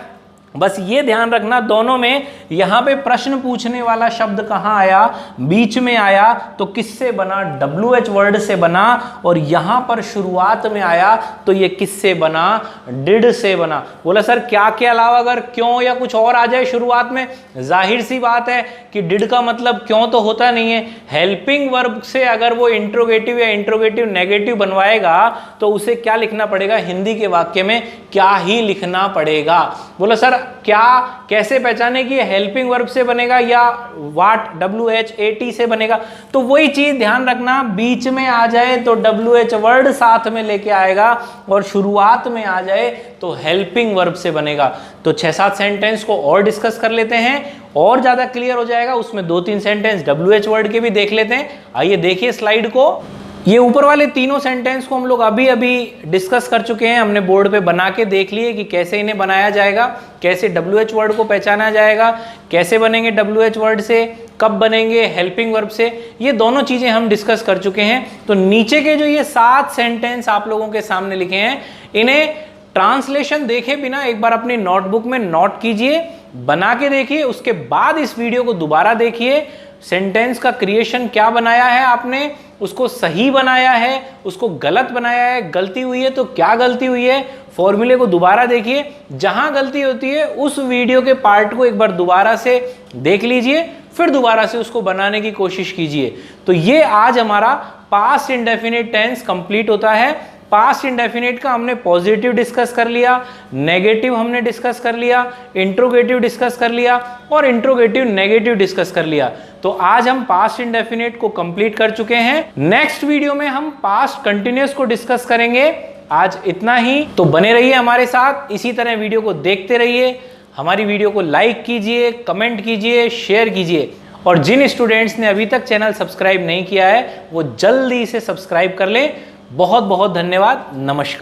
Speaker 1: बस ये ध्यान रखना दोनों में, यहां पे प्रश्न पूछने वाला शब्द कहां आया, बीच में आया, तो किससे बना, WH वर्ड से बना, और यहां पर शुरुआत में आया तो ये किससे बना, डिड से बना। बोला सर क्या के अलावा अगर क्यों या कुछ और आ जाए शुरुआत में, जाहिर सी बात है कि डिड का मतलब क्यों तो होता नहीं है। हेल्पिंग वर्ब से अगर वो इंट्रोगेटिव या इंट्रोगेटिव नेगेटिव बनवाएगा तो उसे क्या लिखना पड़ेगा, हिंदी के वाक्य में क्या ही लिखना पड़ेगा। बोला सर क्या, कैसे पहचाने कि हेल्पिंग वर्ब से बनेगा या वाट, WH से बनेगा, तो वही चीज ध्यान रखना, बीच में आ जाए तो WH वर्ड साथ में लेके आएगा, और शुरुआत में आ जाए तो हेल्पिंग वर्ब से बनेगा। तो 6-7 सेंटेंस को और डिस्कस कर लेते हैं, और ज्यादा क्लियर हो जाएगा, उसमें 2-3 सेंटेंस WH वर्ड के भी देख लेते हैं। आइए देखिए स्लाइड को। ये ऊपर वाले तीनों सेंटेंस को हम लोग अभी अभी डिस्कस कर चुके हैं, हमने बोर्ड पे बना के देख लिए कि कैसे इन्हें बनाया जाएगा, कैसे WH वर्ड को पहचाना जाएगा, कैसे बनेंगे WH वर्ड से, कब बनेंगे हेल्पिंग वर्ब से, ये दोनों चीजें हम डिस्कस कर चुके हैं। तो नीचे के जो ये 7 सेंटेंस आप लोगों के सामने लिखे हैं, इन्हें ट्रांसलेशन देखे बिना एक बार अपनी नोटबुक में नोट कीजिए, बना के देखिए, उसके बाद इस वीडियो को दोबारा देखिए, सेंटेंस का क्रिएशन क्या बनाया है आपने, उसको सही बनाया है, उसको गलत बनाया है, गलती हुई है तो क्या गलती हुई है, फॉर्मूले को दोबारा देखिए, जहां गलती होती है उस वीडियो के पार्ट को एक बार दोबारा से देख लीजिए, फिर दोबारा से उसको बनाने की कोशिश कीजिए। तो ये आज हमारा पास्ट इंडेफिनिट टेंस कंप्लीट होता है। पास्ट इंडेफिनिट का हमने पॉजिटिव डिस्कस कर लिया, नेगेटिव हमने डिस्कस कर लिया, इंट्रोगेटिव डिस्कस कर लिया, और इंट्रोगेटिव नेगेटिव डिस्कस कर लिया। तो आज हम पास्ट इंडेफिनिट को कंप्लीट कर चुके हैं। नेक्स्ट वीडियो में हम पास्ट कंटिन्यूअस को डिस्कस करेंगे। आज इतना ही, तो बने रहिए हमारे साथ, इसी तरह वीडियो को देखते रहिए। हमारी वीडियो को लाइक कीजिए, कमेंट कीजिए, शेयर कीजिए, और जिन स्टूडेंट्स ने अभी तक चैनल सब्सक्राइब नहीं किया है वो जल्दी से सब्सक्राइब कर ले। बहुत बहुत धन्यवाद, नमस्कार।